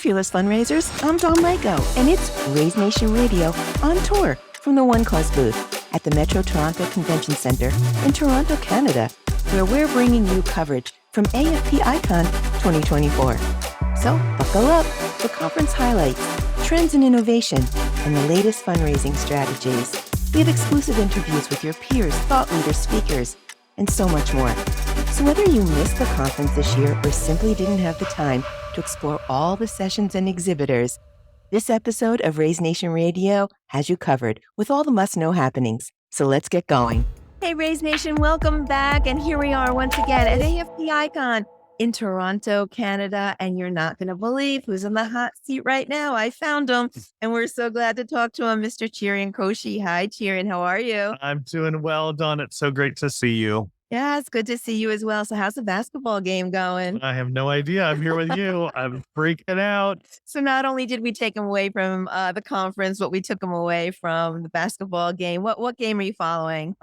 Fearless Fundraisers, I'm Dawn Lego, and it's Raise Nation Radio on tour from the OneCause booth at the Metro Toronto Convention Centre in Toronto, Canada, where we're bringing you coverage from AFP ICON 2024. So buckle up for conference highlights, trends in innovation, and the latest fundraising strategies. We have exclusive interviews with your peers, thought leaders, speakers, and so much more. So whether you missed the conference this year or simply didn't have the time to explore all the sessions and exhibitors, this episode of Raise Nation Radio has you covered with all the must-know happenings. So let's get going. Hey, Raise Nation, welcome back. And here we are once again at AFP Icon in Toronto, Canada. And you're not going to believe who's in the hot seat right now. I found him, and we're so glad to talk to him, Mr. Cherian Koshy. Hi, Cherian. How are you? I'm doing well, Dawn. It's so great to see you. Yeah, it's good to see you as well. So how's the basketball game going? I have no idea. I'm here with you. I'm freaking out. So not only did we take him away from the conference, but we took him away from the basketball game. What game are you following?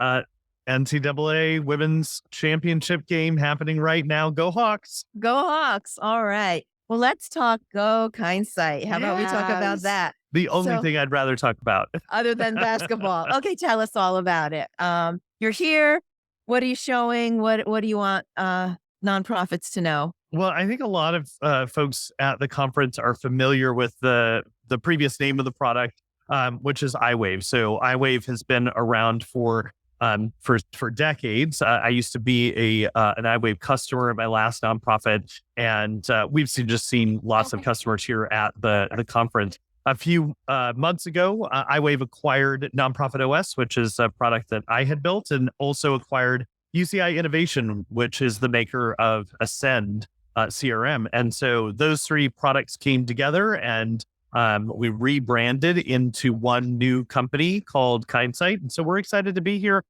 NCAA Women's Championship game happening right now. Go Hawks. Go Hawks. All right. Well, let's talk Go Kindsight. How about we talk about that? The only thing I'd rather talk about. Other than basketball. Okay, tell us all about it. You're here. What are you showing? What do you want nonprofits to know? Well, I think a lot of folks at the conference are familiar with the previous name of the product, which is iWave. So iWave has been around for decades. I used to be an iWave customer at my last nonprofit, and we've seen lots of customers here at the conference. A few months ago, iWave acquired Nonprofit OS, which is a product that I had built, and also acquired UCI Innovation, which is the maker of Ascend CRM. And so those three products came together, and we rebranded into one new company called Kindsight. And so we're excited to be here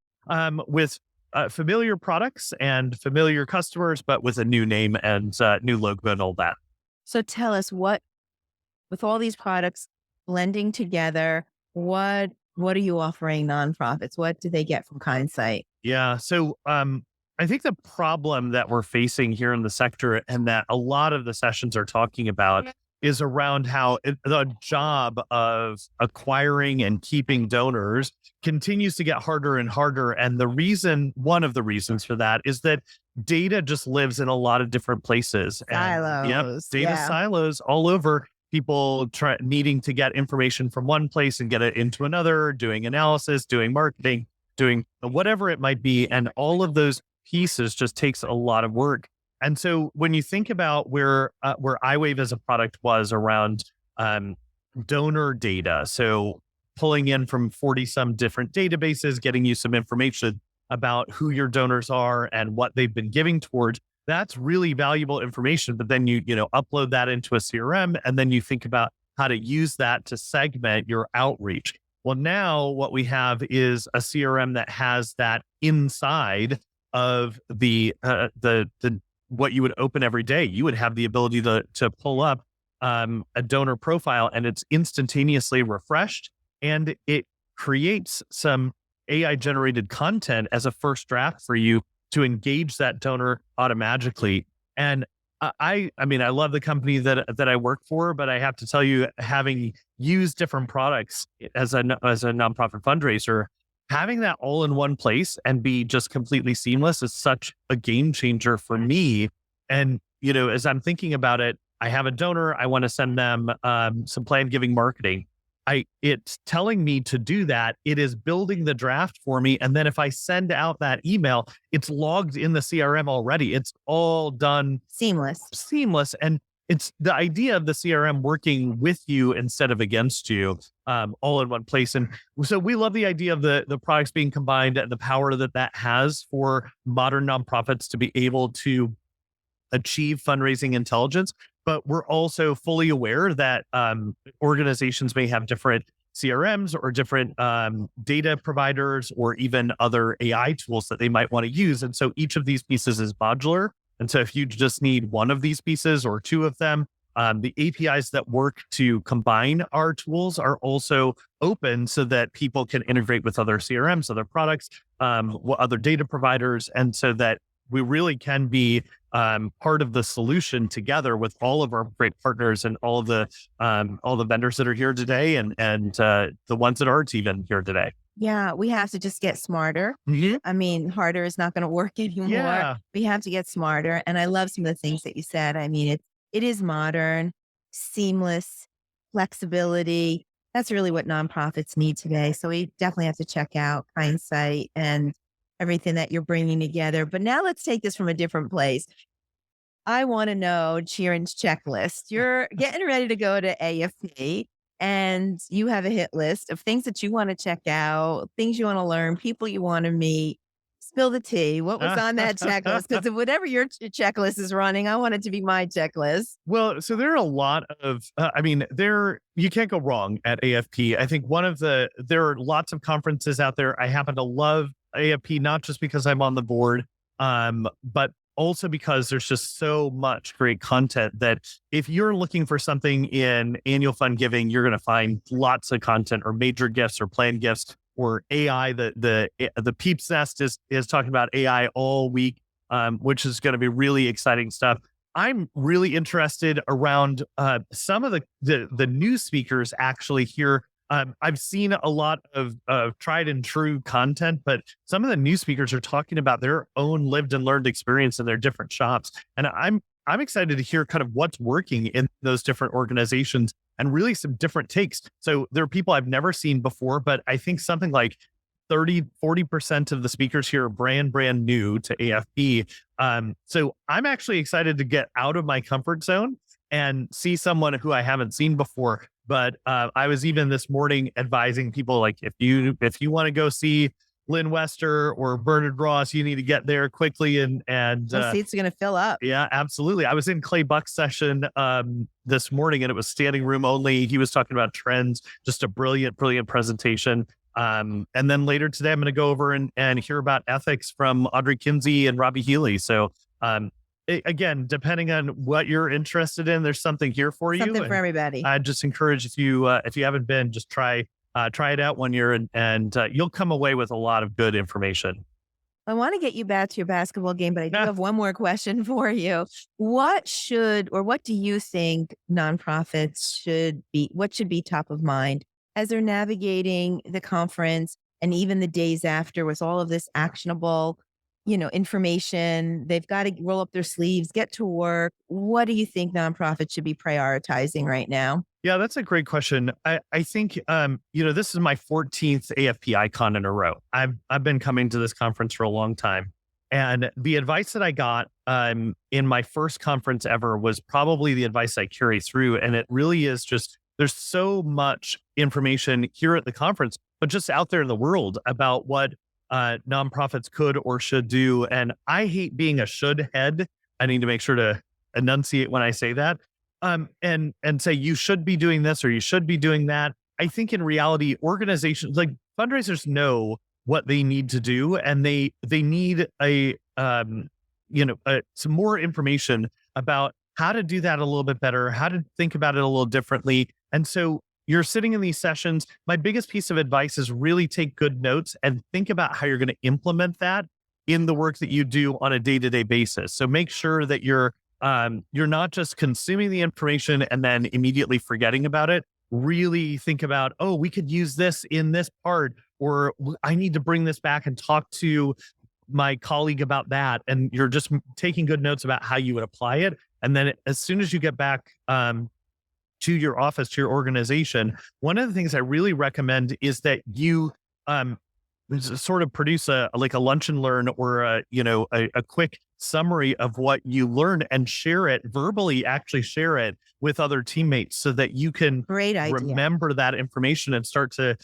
with familiar products and familiar customers, but with a new name and new logo and all that. So tell us with all these products blending together, what are you offering nonprofits? What do they get from Kindsight? Yeah. So I think the problem that we're facing here in the sector, and that a lot of the sessions are talking about, is around how the job of acquiring and keeping donors continues to get harder and harder. And one of the reasons for that is that data just lives in a lot of different places. Silos. Data silos all over. People needing to get information from one place and get it into another, doing analysis, doing marketing, doing whatever it might be. And all of those pieces just takes a lot of work. And so when you think about where iWave as a product was around donor data, so pulling in from 40 some different databases, getting you some information about who your donors are and what they've been giving towards, that's really valuable information. But then you upload that into a CRM, and then you think about how to use that to segment your outreach. Well, now what we have is a CRM that has that inside of the what you would open every day. You would have the ability to pull up a donor profile, and it's instantaneously refreshed, and it creates some AI generated content as a first draft for you to engage that donor automatically. And I love the company that I work for, but I have to tell you, having used different products as a nonprofit fundraiser, having that all in one place and be just completely seamless is such a game changer for me. And, as I'm thinking about it, I have a donor, I want to send them some planned giving marketing. It's telling me to do that. It is building the draft for me. And then if I send out that email, it's logged in the CRM already. It's all done seamless. And it's the idea of the CRM working with you instead of against you, all in one place. And so we love the idea of the products being combined and the power that has for modern nonprofits to be able to achieve fundraising intelligence. But we're also fully aware that organizations may have different CRMs or different data providers or even other AI tools that they might want to use. And so each of these pieces is modular. And so if you just need one of these pieces or two of them, the APIs that work to combine our tools are also open so that people can integrate with other CRMs, other products, other data providers. And so that we really can be part of the solution together with all of our great partners and all the vendors that are here today and the ones that aren't even here today. Yeah, we have to just get smarter. Mhm. I mean, harder is not going to work anymore. Yeah. We have to get smarter. And I love some of the things that you said. I mean, it is modern, seamless, flexibility. That's really what nonprofits need today. So we definitely have to check out Kindsight and everything that you're bringing together. But now let's take this from a different place. I want to know Cherian's checklist. You're getting ready to go to AFP and you have a hit list of things that you want to check out, things you want to learn, people you want to meet. Spill the tea. What was on that checklist? Because whatever your checklist is running, I want it to be my checklist. Well, so there are a lot of, you can't go wrong at AFP. I think there are lots of conferences out there. I happen to love AFP, not just because I'm on the board, but also because there's just so much great content that if you're looking for something in annual fund giving, you're going to find lots of content or major gifts or planned gifts or AI. The Peeps Nest is talking about AI all week, which is going to be really exciting stuff. I'm really interested around some of the new speakers actually here. I've seen a lot of tried and true content, but some of the new speakers are talking about their own lived and learned experience in their different shops. And I'm excited to hear kind of what's working in those different organizations and really some different takes. So there are people I've never seen before, but I think something like 40% of the speakers here are brand new to AFP. So I'm actually excited to get out of my comfort zone and see someone who I haven't seen before. But I was even this morning advising people, like, if you want to go see Lynn Wester or Bernard Ross, you need to get there quickly. And Those seats are going to fill up. yeah, absolutely. I was in Clay Buck's session this morning, and it was standing room only. He was talking about trends, just a brilliant presentation. And then later today, I'm going to go over and hear about ethics from Audrey Kinsey and Robbie Healy. So again, depending on what you're interested in, there's something here for you. Something for everybody. I just encourage if you haven't been, just try it out 1 year and you'll come away with a lot of good information. I want to get you back to your basketball game, but I do have one more question for you. What do you think nonprofits should be top of mind as they're navigating the conference and even the days after with all of this actionable, information? They've got to roll up their sleeves, get to work. What do you think nonprofits should be prioritizing right now? Yeah, that's a great question. I think, this is my 14th AFP Icon in a row. I've been coming to this conference for a long time. And the advice that I got in my first conference ever was probably the advice I carry through. And it really is just, there's so much information here at the conference, but just out there in the world about what nonprofits could or should do. And I hate being a should head. I need to make sure to enunciate when I say that. And say you should be doing this or you should be doing that. I think in reality, organizations like fundraisers know what they need to do, and they need some more information about how to do that a little bit better, how to think about it a little differently. And so you're sitting in these sessions. My biggest piece of advice is really take good notes and think about how you're going to implement that in the work that you do on a day-to-day basis. So make sure that you're not just consuming the information and then immediately forgetting about it. Really think about, we could use this in this part, or I need to bring this back and talk to my colleague about that. And you're just taking good notes about how you would apply it. And then as soon as you get back to your office, to your organization, one of the things I really recommend is that you sort of produce a lunch and learn or a quick summary of what you learned and share it verbally, actually share it with other teammates so that you can remember that information and start to,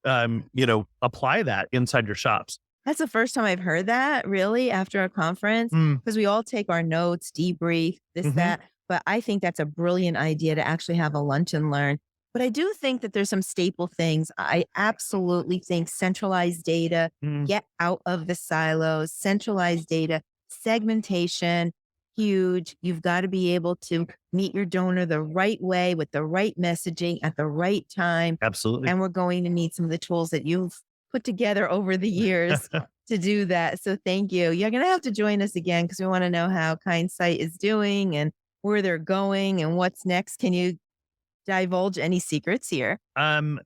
apply that inside your shops. That's the first time I've heard that, really, after a conference, because we all take our notes, debrief, that. But I think that's a brilliant idea to actually have a lunch and learn. But I do think that there's some staple things. I absolutely think centralized data, get out of the silos, centralized data, segmentation, huge. You've got to be able to meet your donor the right way with the right messaging at the right time. Absolutely. And we're going to need some of the tools that you've put together over the years to do that. So thank you. You're going to have to join us again because we want to know how Kindsight is doing and where they're going and what's next. Can you divulge any secrets here?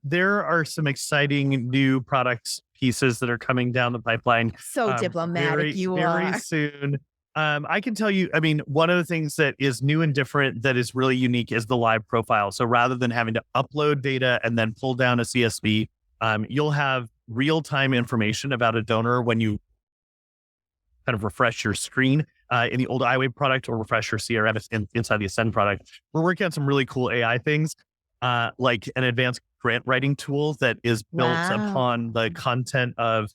There are some exciting new products pieces that are coming down the pipeline. So diplomatic you very are. soon. I can tell you, I mean, one of the things that is new and different that is really unique is the live profile. So rather than having to upload data and then pull down a CSV, you'll have real-time information about a donor when you kind of refresh your screen in the old iWave product or refresh your CRM inside the Ascend product. We're working on some really cool AI things, like an advanced grant writing tool that is built upon the content of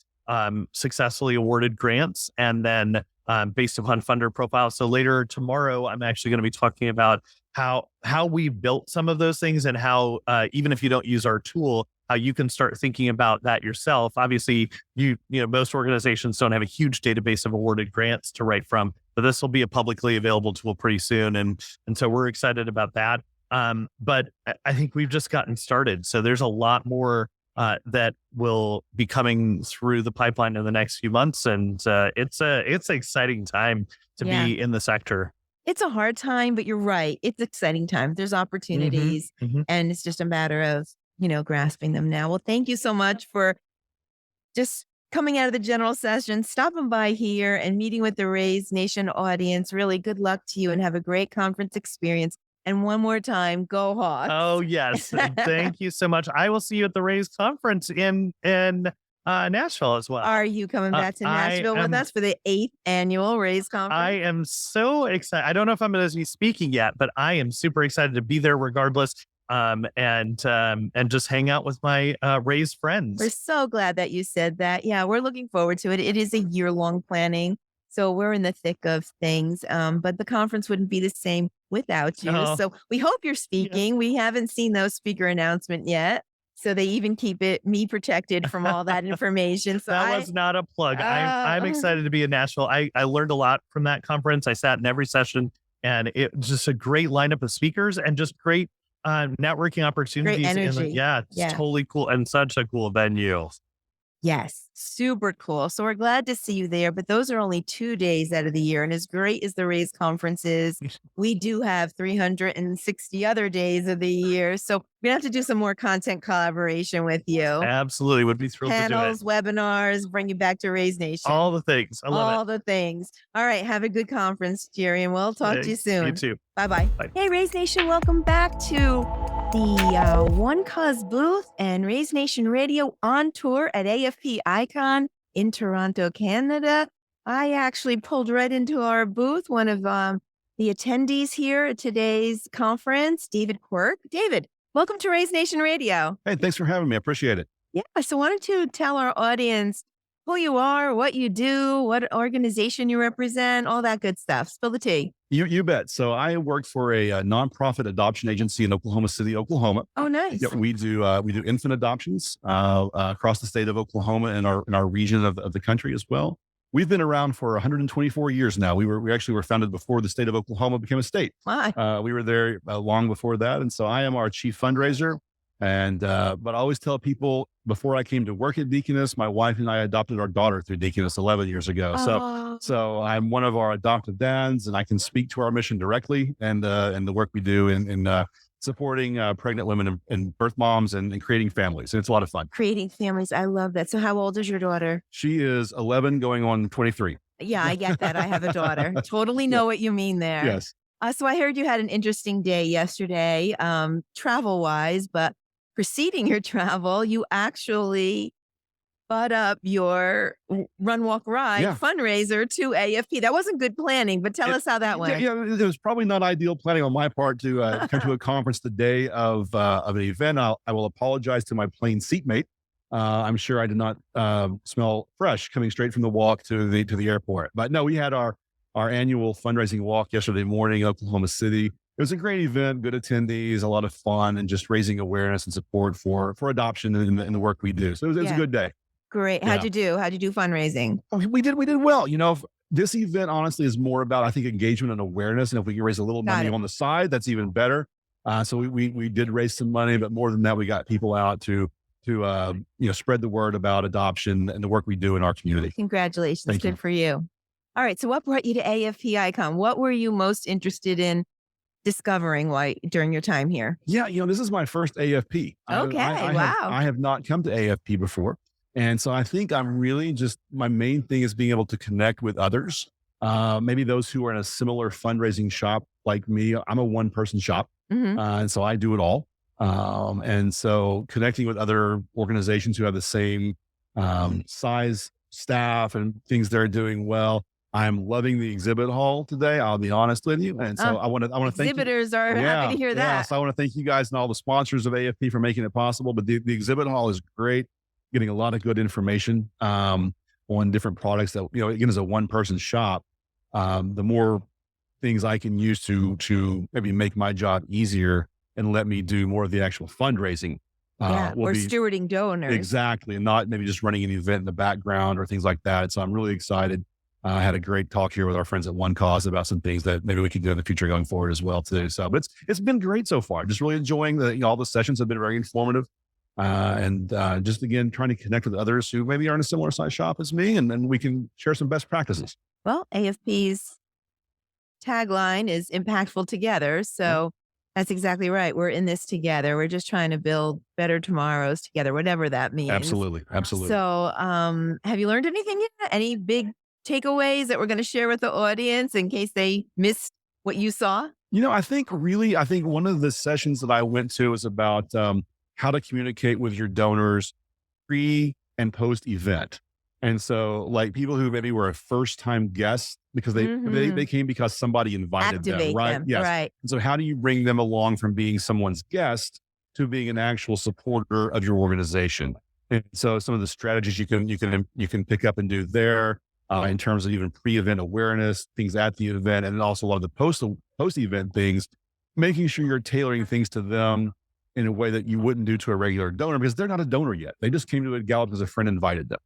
successfully awarded grants and then based upon funder profiles. So later tomorrow, I'm actually going to be talking about how we built some of those things and how even if you don't use our tool, how you can start thinking about that yourself. Obviously, you know, most organizations don't have a huge database of awarded grants to write from, but this will be a publicly available tool pretty soon. And so we're excited about that. But I think we've just gotten started. So there's a lot more that will be coming through the pipeline in the next few months. And it's an exciting time to be in the sector. It's a hard time, but you're right. It's exciting time. There's opportunities and it's just a matter of, you know, grasping them now. Well, thank you so much for just coming out of the general session, stopping by here and meeting with the Raise Nation audience. Really good luck to you and have a great conference experience. And one more time, go Hawks. Oh, yes. Thank you so much. I will see you at the Raise conference in Nashville as well. Are you coming back to Nashville with us for the 8th annual Raise conference? I am so excited. I don't know if I'm going to be speaking yet, but I am super excited to be there regardless. And just hang out with my Raise friends. We're so glad that you said that. Yeah, we're looking forward to it. It is a year-long planning. So we're in the thick of things. But the conference wouldn't be the same without you. Oh. So we hope you're speaking. We haven't seen those speaker announcement yet. So they even keep me protected from all that information. So that was not a plug. I'm excited to be in Nashville. I learned a lot from that conference. I sat in every session and it was just a great lineup of speakers and just great networking opportunities. Great energy. It's totally cool and such a cool venue. Yes, super cool. So we're glad to see you there, but those are only 2 days out of the year. And as great as the Raise conference is, we do have 360 other days of the year. So we have to do some more content collaboration with you. Absolutely. Would be thrilled Panels, to do it. Webinars, bring you back to Raise Nation. All the things. I love All the things. All right. Have a good conference, Cherian. We'll talk to you soon. You too. Bye-bye. Bye. Hey, Raise Nation. Welcome back to the OneCause booth and Raise Nation Radio on tour at AFP ICON in Toronto, Canada. I actually pulled right into our booth. One of the attendees here at today's conference, David Quirk. David, welcome to Raise Nation Radio. Hey, thanks for having me. I appreciate it. Yeah, so why don't you tell our audience who you are, what you do, what organization you represent, all that good stuff. Spill the tea. You bet. So I work for a nonprofit adoption agency in Oklahoma City, Oklahoma. Oh, nice. Yeah, we do infant adoptions across the state of Oklahoma and our region of the country as well. We've been around for 124 years now. We actually were founded before the state of Oklahoma became a state. Wow. We were there long before that, and so I am our chief fundraiser. And but I always tell people, before I came to work at Deaconess, my wife and I adopted our daughter through Deaconess 11 years ago. So I'm one of our adoptive dads, and I can speak to our mission directly and the work we do in supporting pregnant women and birth moms and creating families. And it's a lot of fun. Creating families. I love that. So how old is your daughter? She is 11 going on 23. Yeah, I get that. I have a daughter. Totally know what you mean there. Yes. So I heard you had an interesting day yesterday, travel-wise, but preceding your travel, you actually brought up your Run, Walk, Ride fundraiser to AFP. That wasn't good planning, but tell us how that went. Yeah, it was probably not ideal planning on my part to come to a conference the day of an event. I will apologize to my plane seatmate. I'm sure I did not smell fresh coming straight from the walk to the airport. But no, we had our annual fundraising walk yesterday morning in Oklahoma City. It was a great event, good attendees, a lot of fun, and just raising awareness and support for adoption and the work we do. So it was a good day. Great. How'd you do? How'd you do fundraising? We did well. You know, this event honestly is more about, I think, engagement and awareness. And if we can raise a little money on the side, that's even better. So we did raise some money, but more than that, we got people out to spread the word about adoption and the work we do in our community. Congratulations. Thank you. Good for you. All right. So what brought you to AFP Icon? What were you most interested in discovering during your time here? Yeah, this is my first AFP. Okay. Wow. I have not come to AFP before. And so I think I'm really my main thing is being able to connect with others, maybe those who are in a similar fundraising shop like me. I'm a one-person shop, and so I do it all. And so connecting with other organizations who have the same size staff and things they're doing well. I'm loving the exhibit hall today. I'll be honest with you. And so I want to thank you. Exhibitors are happy to hear that. Yeah, so I want to thank you guys and all the sponsors of AFP for making it possible. But the exhibit hall is great, getting a lot of good information on different products that, again, as a one-person shop, the more things I can use to maybe make my job easier and let me do more of the actual fundraising. Or stewarding donors. Exactly. And not maybe just running an event in the background or things like that. So I'm really excited. I had a great talk here with our friends at OneCause about some things that maybe we can do in the future going forward as well too. So, but it's been great so far. Just really enjoying all the sessions have been very informative. And just again, trying to connect with others who maybe are in a similar size shop as me, and then we can share some best practices. Well, AFP's tagline is impactful together. So that's exactly right. We're in this together. We're just trying to build better tomorrows together, whatever that means. Absolutely. Absolutely. So have you learned anything yet? Any big takeaways that we're going to share with the audience in case they missed what you saw? I think one of the sessions that I went to was about how to communicate with your donors pre and post event. And so like people who maybe were a first time guest because they came because somebody invited them, right? Them, yes. Right. And so how do you bring them along from being someone's guest to being an actual supporter of your organization? And so some of the strategies you can pick up and do there. In terms of even pre-event awareness, things at the event, and then also a lot of the post-event things, making sure you're tailoring things to them in a way that you wouldn't do to a regular donor because they're not a donor yet. They just came to a gala because a friend invited them.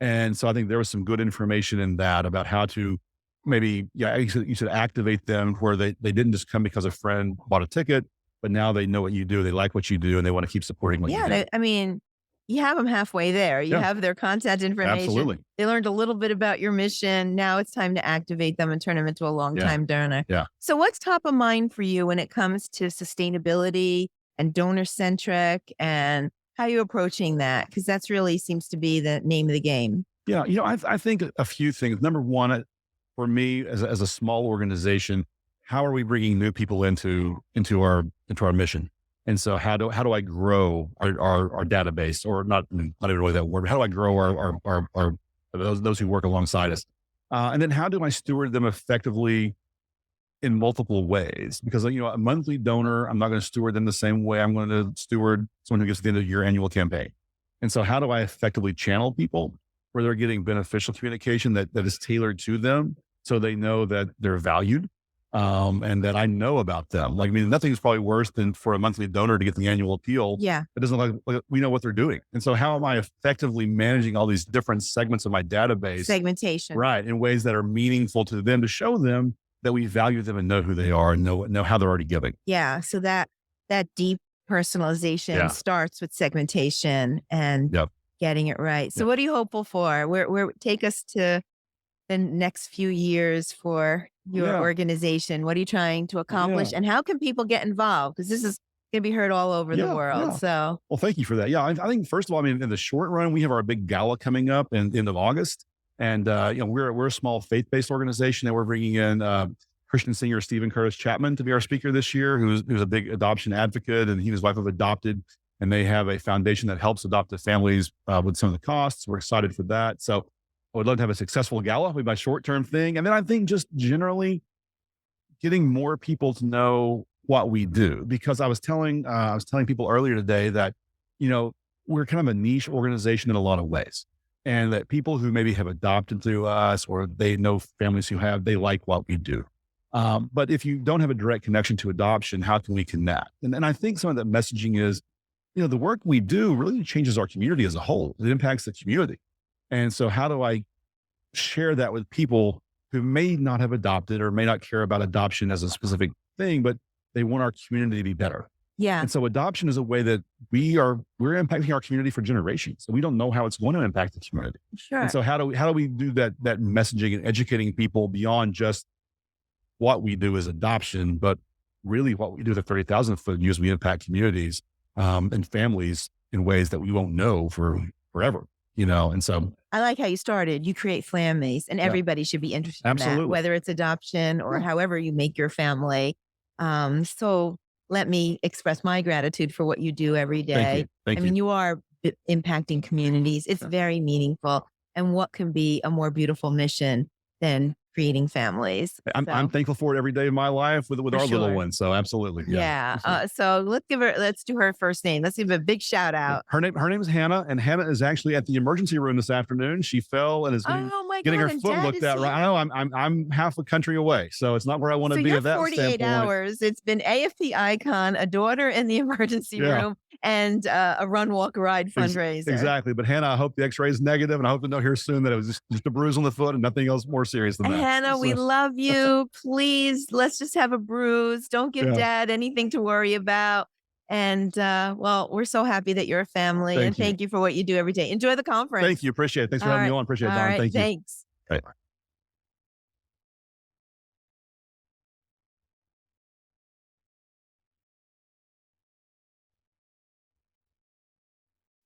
And so I think there was some good information in that about how to maybe, you should activate them where they didn't just come because a friend bought a ticket, but now they know what you do, they like what you do, and they want to keep supporting what you do. You have them halfway there. You have their contact information. Absolutely. They learned a little bit about your mission. Now it's time to activate them and turn them into a long-time donor. Yeah. So what's top of mind for you when it comes to sustainability and donor-centric, and how are you approaching that? Because that's really seems to be the name of the game. Yeah. I think a few things. Number one, for me as a small organization, how are we bringing new people into our mission? And so how do I grow our database, or not even really that word, but how do I grow our those who work alongside us? And then how do I steward them effectively in multiple ways? Because, a monthly donor, I'm not going to steward them the same way I'm going to steward someone who gets to the end of your annual campaign. And so how do I effectively channel people where they're getting beneficial communication that is tailored to them so they know that they're valued? And that I know about them. Nothing's probably worse than for a monthly donor to get the annual appeal. Yeah. It doesn't look like we know what they're doing. And so how am I effectively managing all these different segments of my database? Segmentation. Right. In ways that are meaningful to them, to show them that we value them and know who they are and know how they're already giving. Yeah. So that deep personalization starts with segmentation and getting it right. So what are you hopeful for? Where take us to the next few years for your organization? What are you trying to accomplish, and how can people get involved? Because this is going to be heard all over the world. So, well, thank you for that. Yeah, I think first of all, in the short run, we have our big gala coming up in the end of August, and we're a small faith-based organization, and we're bringing in Christian singer Stephen Curtis Chapman to be our speaker this year, who's a big adoption advocate, and he and his wife have adopted, and they have a foundation that helps adoptive families with some of the costs. We're excited for that. So I would love to have a successful gala, would be my short-term thing. And then I think just generally getting more people to know what we do, because I was telling people earlier today that, we're kind of a niche organization in a lot of ways, and that people who maybe have adopted through us, or they know families who have, they like what we do. But if you don't have a direct connection to adoption, how can we connect? And I think some of that messaging is, the work we do really changes our community as a whole. It impacts the community. And so how do I share that with people who may not have adopted or may not care about adoption as a specific thing, but they want our community to be better? Yeah. And so adoption is a way that we're impacting our community for generations. So we don't know how it's going to impact the community. Sure. And so how do we do that messaging and educating people beyond just what we do as adoption, but really what we do at the 30,000 foot view is we impact communities and families in ways that we won't know for forever, And so I like how you started. You create families, and everybody should be interested in that, whether it's adoption or however you make your family. So let me express my gratitude for what you do every day. Thank you. I mean, you are impacting communities. It's very meaningful. And what can be a more beautiful mission than creating families? I'm thankful for it every day of my life with our little one. So absolutely. Yeah. So let's do her first name. Let's give a big shout out. Her name is Hannah, and Hannah is actually at the emergency room this afternoon. She fell and is getting her foot looked at. Right. I know I'm half a country away, so it's not where I want to be at that 48 standpoint. Hours. It's been AFP Icon, a daughter in the emergency room, and a run, walk, ride fundraiser. Exactly. But Hannah, I hope the x-ray is negative, and I hope to know here soon that it was just a bruise on the foot and nothing else more serious than that. Hannah, we love you. Please, let's just have a bruise. Don't give Dad anything to worry about. And we're so happy that you're a family. Thank you for what you do every day. Enjoy the conference. Thank you. Appreciate it. Thanks for having me on. Appreciate it, Don. Thank you. Thanks. Right.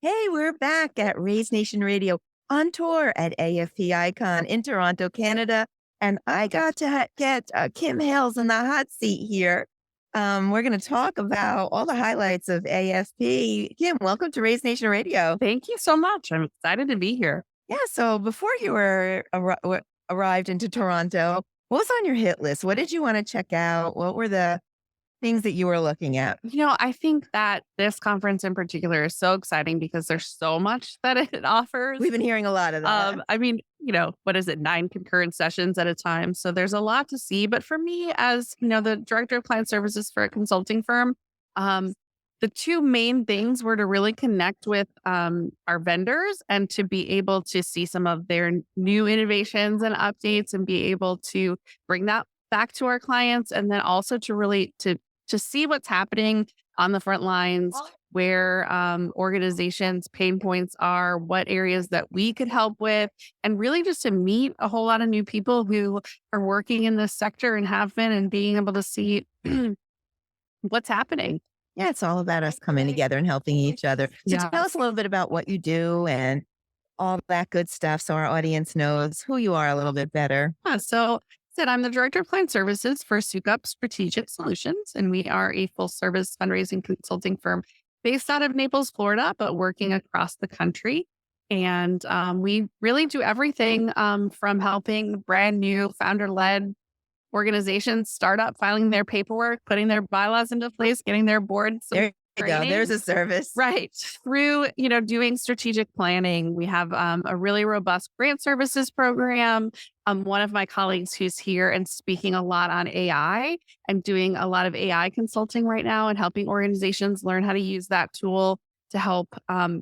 Hey, we're back at Raise Nation Radio on tour at AFP Icon in Toronto, Canada. And I got to get Kim Hales in the hot seat here. We're going to talk about all the highlights of AFP. Kim, welcome to Raise Nation Radio. Thank you so much. I'm excited to be here. Yeah. So before you arrived into Toronto, what was on your hit list? What did you want to check out? What were the things that you were looking at? I think that this conference in particular is so exciting because there's so much that it offers. We've been hearing a lot of that. What is it? 9 concurrent sessions at a time. So there's a lot to see. But for me, as the director of client services for a consulting firm, the two main things were to really connect with our vendors and to be able to see some of their new innovations and updates and be able to bring that back to our clients. And then also to really to see what's happening on the front lines, where organizations' pain points are, what areas that we could help with, and really just to meet a whole lot of new people who are working in this sector and have been, and being able to see what's happening. Yeah, it's all about us coming together and helping each other. So tell us a little bit about what you do and all that good stuff so our audience knows who you are a little bit better. I'm the director of client services for Soukup Strategic Solutions, and we are a full service fundraising consulting firm based out of Naples, Florida, but working across the country. And we really do everything from helping brand new founder-led organizations start up, filing their paperwork, putting their bylaws into place, getting their boards. There you go. There's a service. Right. Through, doing strategic planning. We have a really robust grant services program. One of my colleagues who's here and speaking a lot on AI and doing a lot of AI consulting right now and helping organizations learn how to use that tool to help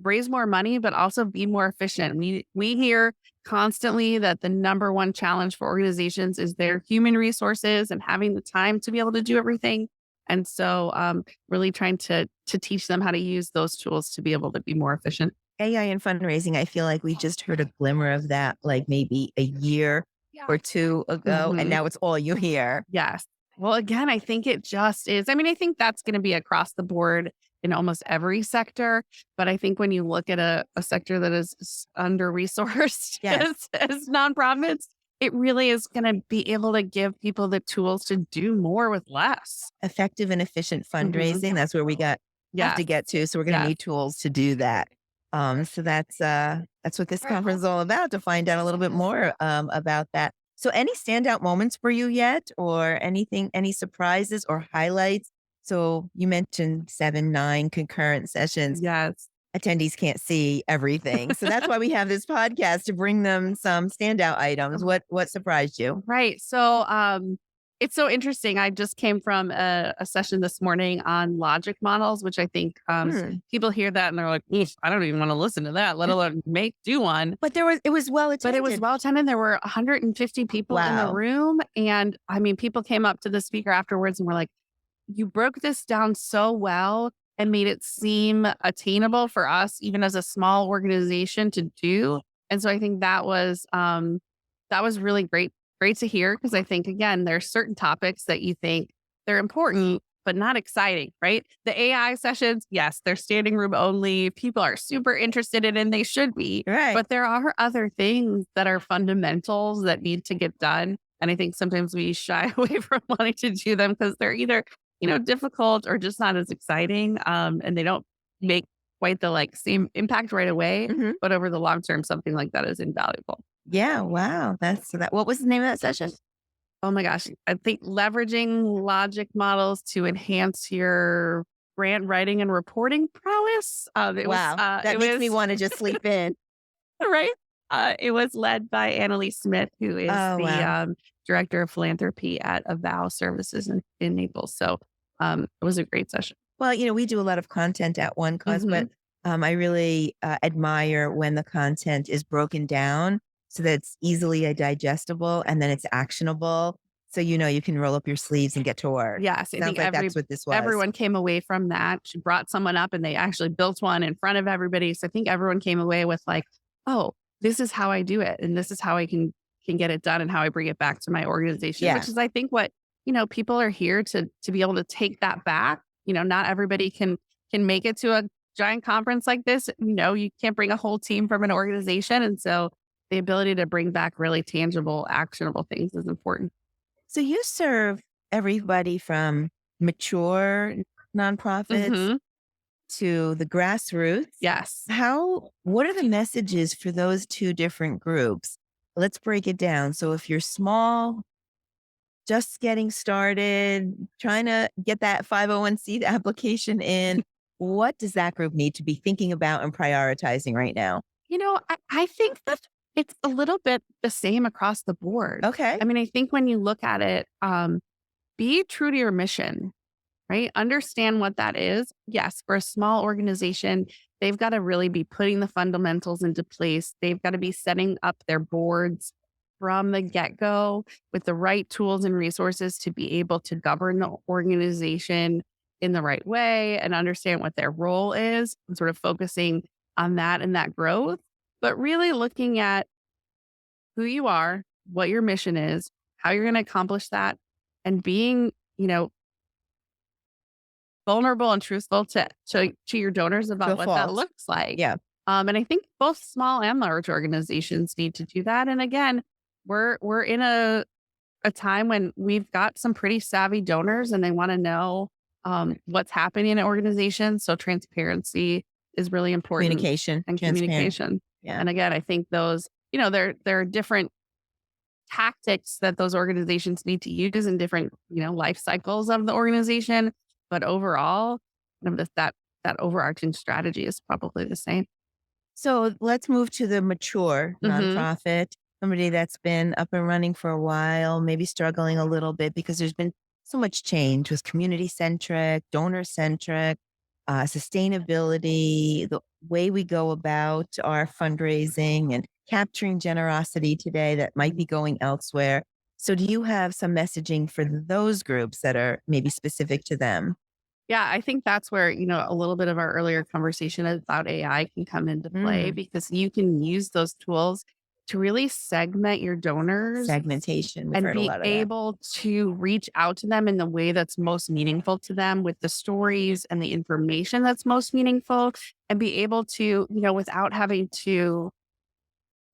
raise more money, but also be more efficient. We hear constantly that the number one challenge for organizations is their human resources and having the time to be able to do everything. And so really trying to teach them how to use those tools to be able to be more efficient. AI and fundraising, I feel like we just heard a glimmer of that, like maybe a year or two ago, and now it's all you hear. Yes. Well, again, I think it just is. I think that's going to be across the board in almost every sector. But I think when you look at a sector that is under-resourced as nonprofits, it really is going to be able to give people the tools to do more with less. Effective and efficient fundraising. That's where we have to get to. So we're going to need tools to do that. So that's what this conference is all about, to find out a little bit more about that. So any standout moments for you yet, or any surprises or highlights? So you mentioned 7, 9 concurrent sessions. Yes. Attendees can't see everything. So that's why we have this podcast, to bring them some standout items. What surprised you? Right. So it's so interesting. I just came from a session this morning on logic models, which I think people hear that and they're like, I don't even want to listen to that, let alone do one. But it was well attended. But it was well attended. There were 150 people in the room. And people came up to the speaker afterwards and were like, you broke this down so well. and made it seem attainable for us, even as a small organization, to do. And so I think that was really great to hear, because I think, again, there are certain topics that you think they're important, but not exciting, right? The AI sessions, yes, they're standing room only. People are super interested in it, and they should be. Right. But there are other things that are fundamentals that need to get done. And I think sometimes we shy away from wanting to do them because they're either, difficult or just not as exciting. And they don't make quite the same impact right away. Mhm. But over the long term, something like that is invaluable. Yeah. Wow. What was the name of that session? Oh my gosh. I think leveraging logic models to enhance your grant writing and reporting prowess. Wow. That makes me want to just sleep in. Right. It was led by Annalise Smith, who is wow. director of philanthropy at Avow Services in Naples. So it was a great session. Well, we do a lot of content at OneCause, but I really admire when the content is broken down so that it's easily digestible and then it's actionable. So, you can roll up your sleeves and get to work. Yes, I Sounds think like that's what this was. everyone came away from that. She brought someone up and they actually built one in front of everybody. So I think everyone came away with oh, this is how I do it. And this is how I can get it done and how I bring it back to my organization, Yeah. which is, I think, what, people are here to be able to take that back. Not everybody can make it to a giant conference like this. You can't bring a whole team from an organization. And so the ability to bring back really tangible, actionable things is important. So you serve everybody from mature nonprofits to the grassroots. Yes. What are the messages for those two different groups? Let's break it down. So if you're small, just getting started, trying to get that 501c application in, what does that group need to be thinking about and prioritizing right now? I think that it's a little bit the same across the board. Okay. I mean, I think when you look at it, be true to your mission, right? Understand what that is. Yes, for a small organization, they've got to really be putting the fundamentals into place. They've got to be setting up their boards from the get-go with the right tools and resources to be able to govern the organization in the right way and understand what their role is, and sort of focusing on that and that growth, but really looking at who you are, what your mission is, how you're going to accomplish that, and being, vulnerable and truthful to your donors about what that looks like. Yeah. And I think both small and large organizations need to do that. And again, we're in a time when we've got some pretty savvy donors and they want to know what's happening in an organization. So transparency is really important. Communication. Yeah. And again, I think those, there are different tactics that those organizations need to use in different, life cycles of the organization. But overall, that overarching strategy is probably the same. So let's move to the mature nonprofit, somebody that's been up and running for a while, maybe struggling a little bit because there's been so much change with community-centric, donor-centric, sustainability, the way we go about our fundraising and capturing generosity today that might be going elsewhere. So do you have some messaging for those groups that are maybe specific to them? Yeah, I think that's where, a little bit of our earlier conversation about AI can come into play, because you can use those tools to really segment your donors. Segmentation. And be able to reach out to them in the way that's most meaningful to them, with the stories and the information that's most meaningful, and be able to, without having to,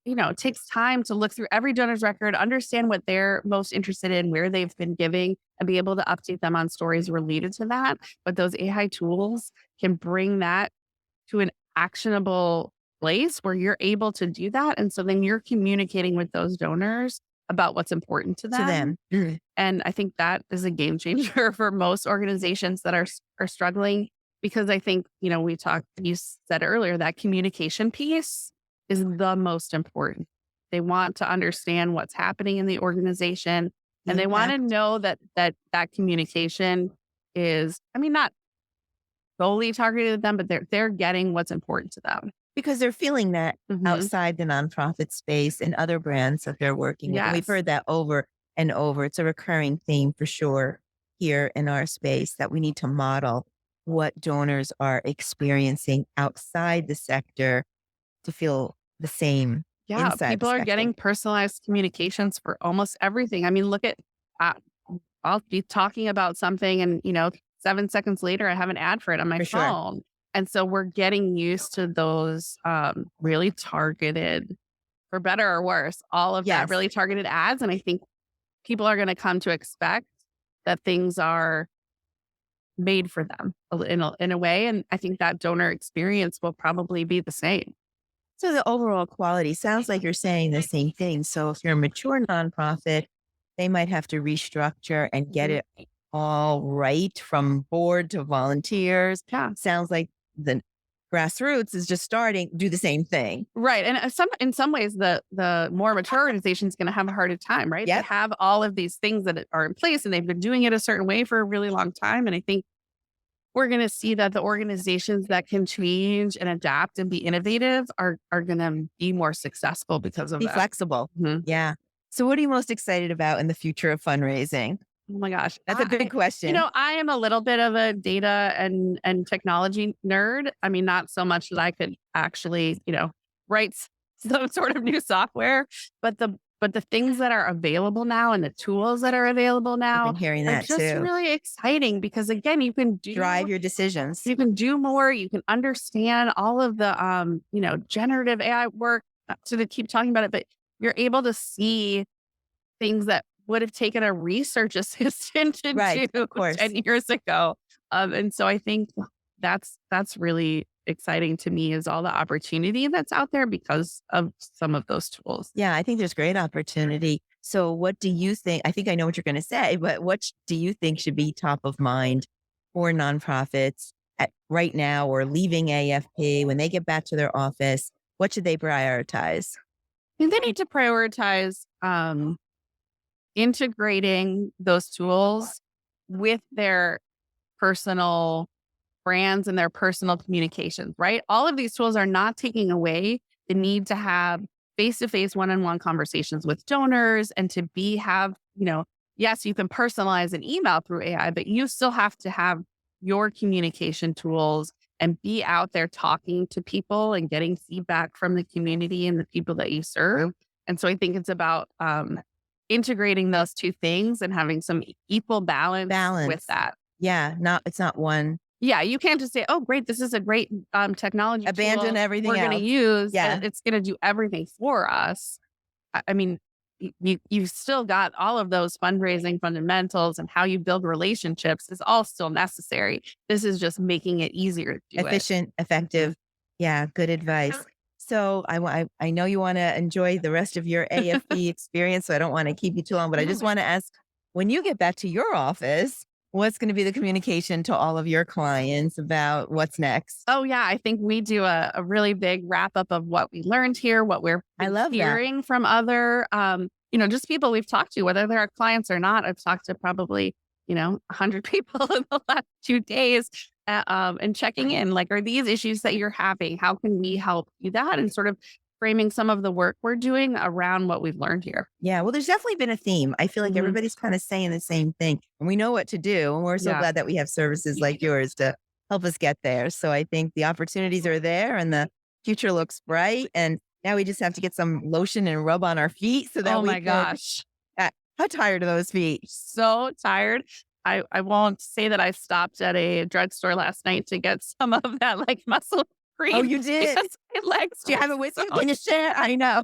it takes time to look through every donor's record, understand what they're most interested in, where they've been giving, and be able to update them on stories related to that. But those AI tools can bring that to an actionable place where you're able to do that. And so then you're communicating with those donors about what's important to them. And I think that is a game changer for most organizations that are struggling, because I think, you said earlier, that communication piece is the most important. They want to understand what's happening in the organization, and they want to know that communication is, not solely targeted at them, but they're getting what's important to them. Because they're feeling that outside the nonprofit space and other brands that they're working with. And we've heard that over and over. It's a recurring theme for sure here in our space that we need to model what donors are experiencing outside the sector to feel the same Yeah, inside the people are sector. getting personalized communications for almost everything. I mean, look at, uh, I'll be talking about something and, 7 seconds later, I have an ad for it on my For sure. phone. And so we're getting used to those really targeted, for better or worse, all of that Yes. really targeted ads. And I think people are going to come to expect that things are made for them in a way. And I think that donor experience will probably be the same. So the overall quality sounds like you're saying the same thing. So if you're a mature nonprofit, they might have to restructure and get Mhm. it all right from board to volunteers. Yeah. Sounds like the grassroots is just starting, do the same thing. Right. And in some ways, the more mature organization is going to have a harder time, right? Yep. They have all of these things that are in place and they've been doing it a certain way for a really long time. And I think we're going to see that the organizations that can change and adapt and be innovative are going to be more successful because of Be that. flexible. Mhm. Yeah. So what are you most excited about in the future of fundraising? Oh my gosh. That's a big question. I am a little bit of a data and technology nerd. I mean, not so much that I could actually, write some sort of new software, but the things that are available now and the tools that are available I've now been hearing are that just too. really exciting because again, you can Drive your decisions. you can do more, you can understand all of the generative AI work. So to keep talking about it, but you're able to see things that would have taken a research assistant to Right, do of course. 10 years ago. And so I think that's really exciting to me is all the opportunity that's out there because of some of those tools. Yeah, I think there's great opportunity. So what do you think? I think I know what you're going to say, but what do you think should be top of mind for nonprofits right now or leaving AFP when they get back to their office? What should they prioritize? I think they need to prioritize integrating those tools with their personal brands and their personal communications, right? All of these tools are not taking away the need to have face-to-face one-on-one conversations with donors and to yes, you can personalize an email through AI, but you still have to have your communication tools and be out there talking to people and getting feedback from the community and the people that you serve. And so I think it's about integrating those two things and having some equal balance with that. Yeah, it's not one. Yeah, you can't just say, "Oh, great, this is a great technology Abandon tool everything we're going to else." use, Yeah. and it's going to do everything for us." I mean, you've still got all of those fundraising fundamentals and how you build relationships is all still necessary. This is just making it easier to do Efficient, effective. Yeah, good advice. So I know you want to enjoy the rest of your AFP experience, so I don't want to keep you too long, but I just want to ask, when you get back to your office, what's going to be the communication to all of your clients about what's next? Oh yeah, I think we do a really big wrap up of what we learned here, what we're I love that. hearing from other, just people we've talked to, whether they're our clients or not. I've talked to probably 100 people in the last 2 days, and checking in, like, are these issues that you're having? How can we help you that? And sort of framing some of the work we're doing around what we've learned here. Yeah, well, there's definitely been a theme. I feel like Mhm. everybody's kind of saying the same thing, and we know what to do. And we're so Yeah. glad that we have services like yours to help us get there. So I think the opportunities are there and the future looks bright. And now we just have to get some lotion and rub on our feet so that Oh we my can. gosh. How tired are those feet? So tired. I won't say that I stopped at a drugstore last night to get some of that like muscle cream. Oh, you did? because my legs Do you have it with you? Can you share? I know.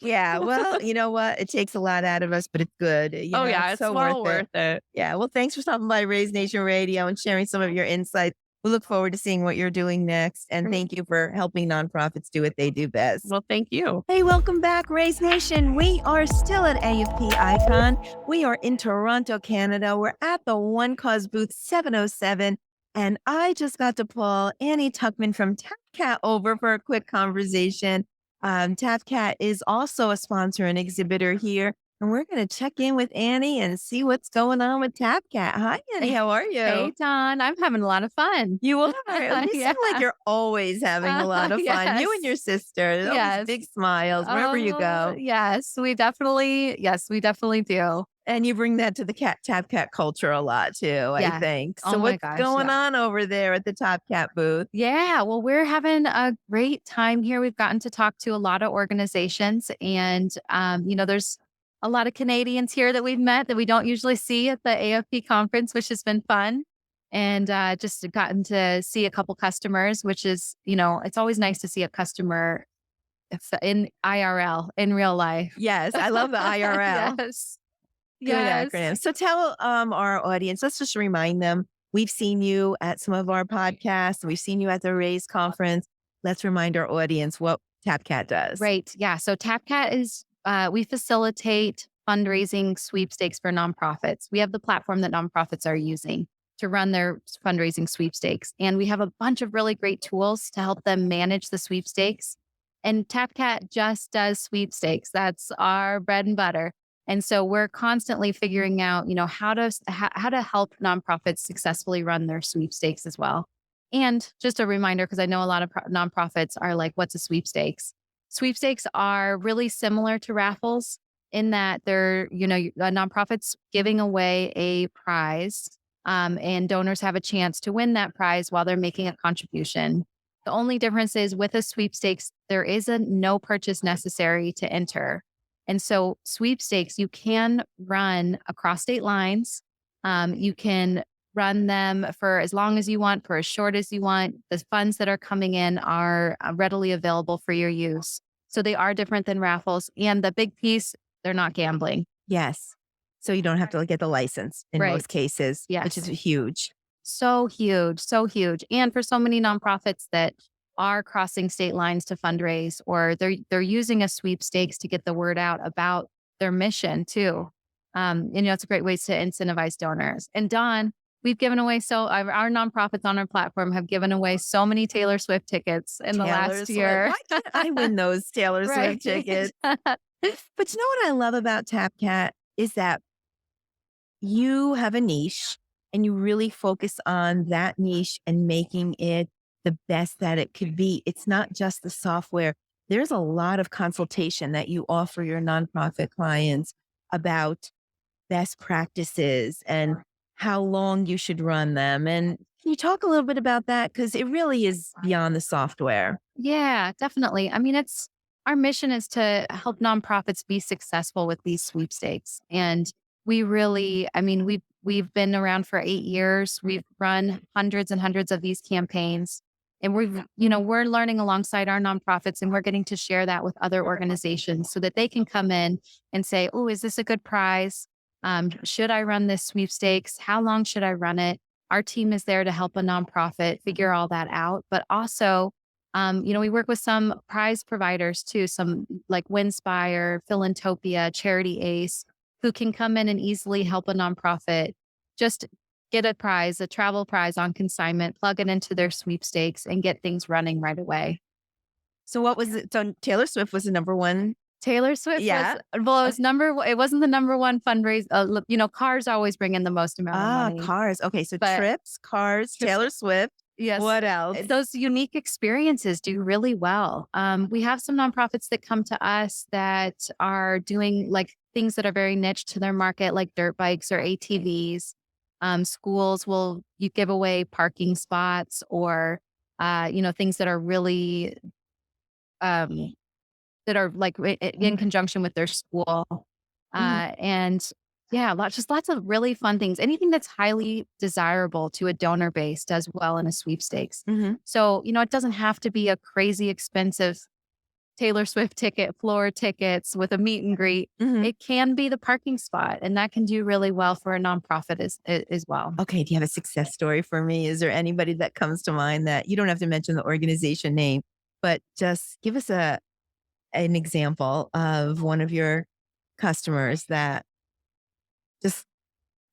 Yeah, well, you know what? It takes a lot out of us, but it's good. It's so well worth it. worth it. Yeah, well, thanks for stopping by Raise Nation Radio and sharing some of your insights. We look forward to seeing what you're doing next. And Great. thank you for helping nonprofits do what they do best. Well, thank you. Hey, welcome back, Raise Nation. We are still at AFP Icon. We are in Toronto, Canada. We're at the OneCause booth 707. And I just got to pull Annie Tukman from TapKat over for a quick conversation. TapKat is also a sponsor and exhibitor here. And we're going to check in with Annie and see what's going on with TapKat. Hi, Annie. How are you? Hey, Don. I'm having a lot of fun. You are. You Yeah. seem like you're always having a lot of fun. Yes. You and your sister. Always Yes. big smiles wherever you go. Yes, we definitely do. And you bring that to the TapKat culture a lot too, I Yeah. think. Oh So my what's gosh, going yeah. on over there at the TapKat booth? Yeah, well, we're having a great time here. We've gotten to talk to a lot of organizations, and there's a lot of Canadians here that we've met that we don't usually see at the AFP conference, which has been fun. And just gotten to see a couple customers, which is, it's always nice to see a customer in IRL, in real life. Yes, I love the IRL. Yes. Good Yes. acronym. So tell our audience, let's just remind them, we've seen you at some of our podcasts. We've seen you at the Raise conference. Let's remind our audience what TapKat does. Right. Yeah. So TapKat is, we facilitate fundraising sweepstakes for nonprofits. We have the platform that nonprofits are using to run their fundraising sweepstakes. And we have a bunch of really great tools to help them manage the sweepstakes. And TapKat just does sweepstakes. That's our bread and butter. And so we're constantly figuring out, how to help nonprofits successfully run their sweepstakes as well. And just a reminder, because I know a lot of nonprofits are like, what's a sweepstakes? Sweepstakes are really similar to raffles in that they're, a nonprofit's giving away a prize, and donors have a chance to win that prize while they're making a contribution. The only difference is with a sweepstakes, there is a no purchase necessary to enter. And so sweepstakes, you can run across state lines. You can run them for as long as you want, for as short as you want. The funds that are coming in are readily available for your use. So they are different than raffles. And the big piece, they're not gambling. Yes. So you don't have to get the license in Right. most cases, Yes. which is huge. So huge, so huge. And for so many nonprofits that are crossing state lines to fundraise, or they're using a sweepstakes to get the word out about their mission too. It's a great way to incentivize donors. And Dawn, we've given away our nonprofits on our platform have given away so many Taylor Swift tickets in the last year. Why can't I win those Taylor Right. Swift tickets? But you know what I love about TapKat is that you have a niche and you really focus on that niche and making it the best that it could be. It's not just the software. There's a lot of consultation that you offer your nonprofit clients about best practices and how long you should run them. And can you talk a little bit about that? Because it really is beyond the software. Yeah, definitely. I mean, our mission is to help nonprofits be successful with these sweepstakes. And we really, we've been around for 8 years. We've run hundreds and hundreds of these campaigns. And we're learning alongside our nonprofits, and we're getting to share that with other organizations so that they can come in and say, oh, is this a good prize? Should I run this sweepstakes? How long should I run it? Our team is there to help a nonprofit figure all that out. But also, we work with some prize providers too, some like Winspire, Philanthropia, Charity Ace, who can come in and easily help a nonprofit just get a prize, a travel prize on consignment, plug it into their sweepstakes and get things running right away. So what was it? So Taylor Swift was the number one. Taylor Swift it wasn't the number one fundraiser. Cars always bring in the most amount of money. Cars. Okay. So But trips, cars, Taylor Swift. Yes. What else? Those unique experiences do really well. We have some nonprofits that come to us that are doing like things that are very niche to their market, like dirt bikes or ATVs. Schools you give away parking spots or, things that are really, that are like in conjunction with their school. And yeah, lots of really fun things. Anything that's highly desirable to a donor base does well in a sweepstakes. Mm-hmm. So, it doesn't have to be a crazy expensive Taylor Swift ticket, floor tickets with a meet and greet. Mm-hmm. It can be the parking spot, and that can do really well for a nonprofit as well. Okay. Do you have a success story for me? Is there anybody that comes to mind that you don't have to mention the organization name, but just give us an example of one of your customers that just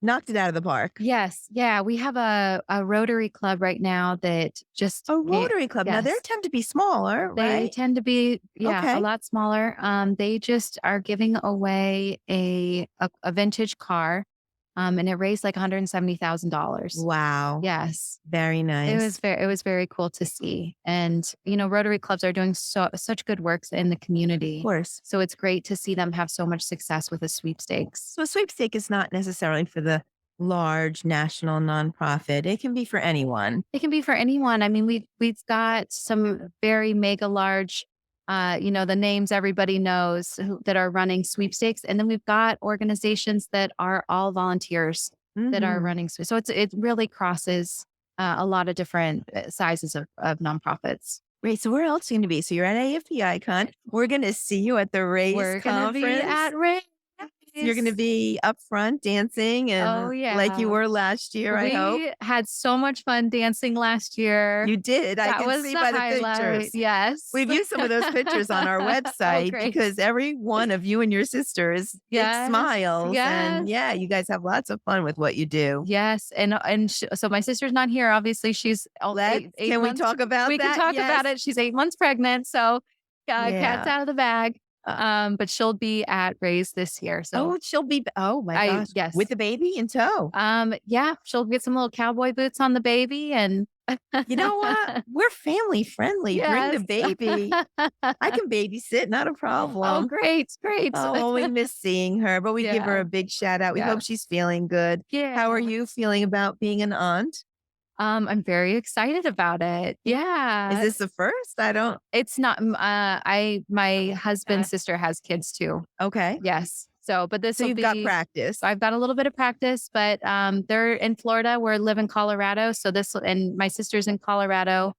knocked it out of the park? Yes. Yeah. We have a Rotary Club right now that just... A Rotary Club. Now, they Yes. tend to be smaller, They right? tend to be, Okay. a lot smaller. They just are giving away a vintage car And it raised like $170,000. Wow. Yes. Very nice. It was very cool to see. And, Rotary clubs are doing such good works in the community. Of course. So it's great to see them have so much success with a sweepstakes. So a sweepstake is not necessarily for the large national nonprofit. It can be for anyone. It can be for anyone. I mean, we've got some very mega large, the names everybody knows that are running sweepstakes. And then we've got organizations that are all volunteers that are running. So it really crosses a lot of different sizes of nonprofits. Great. So where else are you going to be? So you're at AFP Icon. We're going to see you at the Raise We're conference. going to be at Raise. You're going to be up front dancing and like you were last year, I hope. We had so much fun dancing last year. You did. I can see by the pictures. Yes. We've used some of those pictures on our website because every one of you and your sisters it smiles. Yes. And you guys have lots of fun with what you do. Yes. So my sister's not here. Obviously, she's eight Can months. We talk about that? We can talk about it. She's 8 months pregnant. So cat's out of the bag. But she'll be at Raise this year. So she'll be. Oh my gosh! Yes, with the baby in tow. She'll get some little cowboy boots on the baby, and you know what? We're family friendly. Yes. Bring the baby. I can babysit, not a problem. Oh, great. Oh, we miss seeing her, but we give her a big shout out. We hope she's feeling good. Yeah. How are you feeling about being an aunt? I'm very excited about it. Yeah. Is this the first? It's not. My husband's sister has kids too. Okay. Yes. So you've got practice. I've got a little bit of practice, but they're in Florida. We live in Colorado. So and my sister's in Colorado.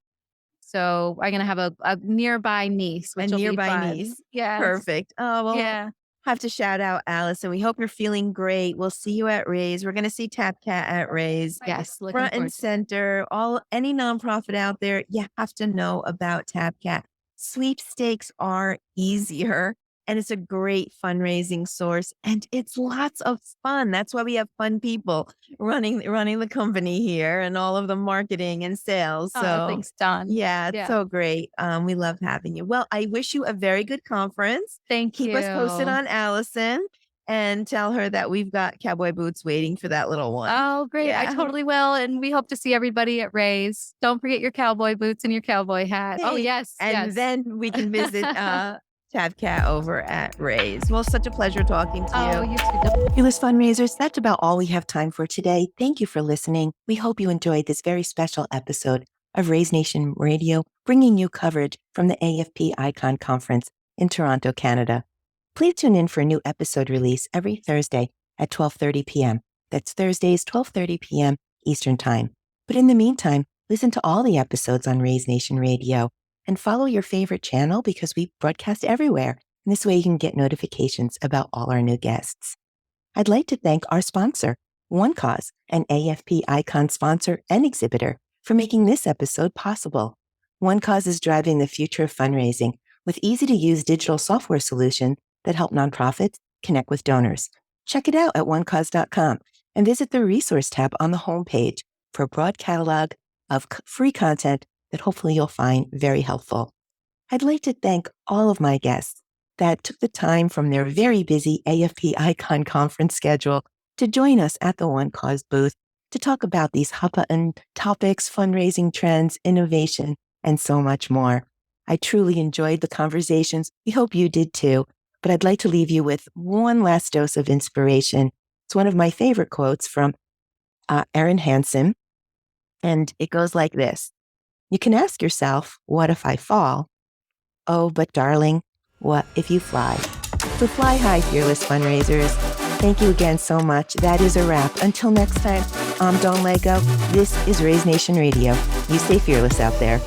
So I'm going to have a nearby niece. A nearby niece. Yeah. Perfect. Oh, well. Yeah. Have to shout out Allison. We hope you're feeling great. We'll see you at Raise. We're going to see TapKat at Raise. Yes, front and center. Any nonprofit out there, you have to know about TapKat. Sweepstakes are easier, and it's a great fundraising source, and it's lots of fun. That's why we have fun people running the company here, and all of the marketing and sales. So thanks, Don. Yeah, it's so great. We love having you. Well, I wish you a very good conference. Thank you. Keep us posted on Allison and tell her that we've got cowboy boots waiting for that little one. Oh, great. I totally will. And we hope to see everybody at Raise. Don't forget your cowboy boots and your cowboy hat. Oh, yes. And then we can visit TapKat over at Raise. Well, such a pleasure talking to you. Oh, you too. Fearless Fundraisers, that's about all we have time for today. Thank you for listening. We hope you enjoyed this very special episode of Raise Nation Radio, bringing you coverage from the AFP Icon Conference in Toronto, Canada. Please tune in for a new episode release every Thursday at 12:30 p.m. That's Thursdays, 12:30 p.m. Eastern Time. But in the meantime, listen to all the episodes on Raise Nation Radio and follow your favorite channel because we broadcast everywhere. And this way you can get notifications about all our new guests. I'd like to thank our sponsor, OneCause, an AFP Icon sponsor and exhibitor, for making this episode possible. OneCause is driving the future of fundraising with easy-to-use digital software solutions that help nonprofits connect with donors. Check it out at OneCause.com and visit the resource tab on the homepage for a broad catalog of free content that hopefully you'll find very helpful. I'd like to thank all of my guests that took the time from their very busy AFP Icon conference schedule to join us at the OneCause booth to talk about these hot-button topics, fundraising trends, innovation, and so much more. I truly enjoyed the conversations. We hope you did too. But I'd like to leave you with one last dose of inspiration. It's one of my favorite quotes from Erin Hansen, and it goes like this. You can ask yourself, what if I fall? Oh, but darling, what if you fly? So fly high, fearless fundraisers. Thank you again so much. That is a wrap. Until next time, I'm Dawn Lego. This is Raise Nation Radio. You stay fearless out there.